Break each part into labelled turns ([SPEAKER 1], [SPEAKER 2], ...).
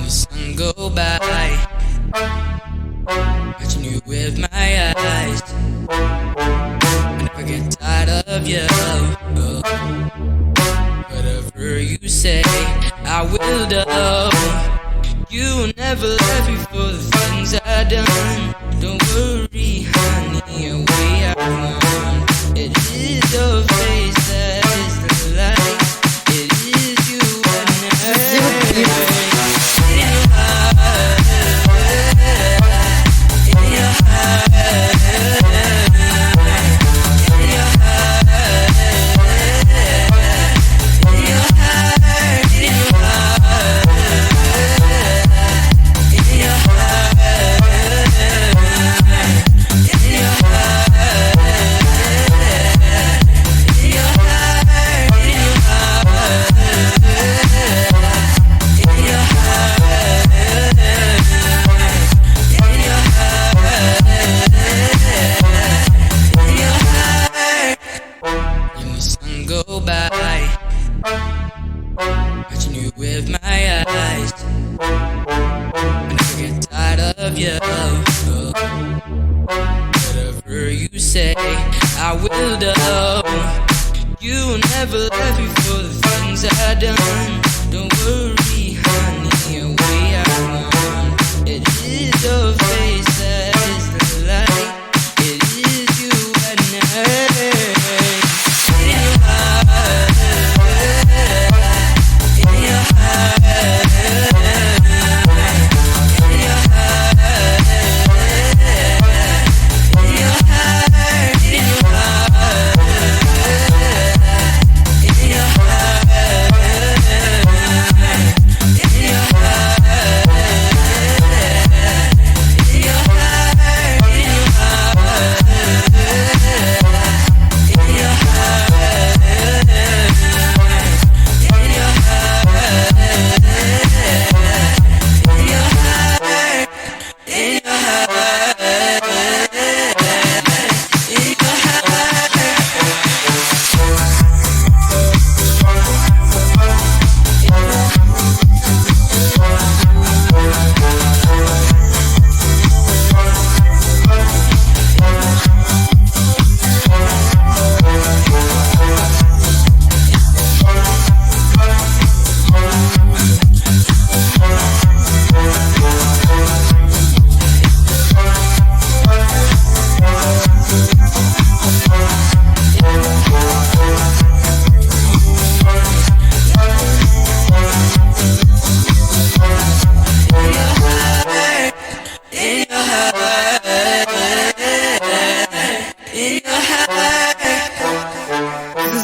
[SPEAKER 1] the sun go by, watching you with my eyes. I never get tired of you. Whatever you say, I will do. You will never let me for the things I done. Don't worry, honey, we are one. It is your face that is the light. It is you and I. Go by, watching you with my eyes. I never get tired of you. Whatever you say, I will do. You will never let me for the things I done. Don't worry, honey, we are one. It is your face that is the light. It is you and I.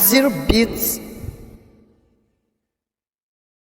[SPEAKER 2] ZERBEATS.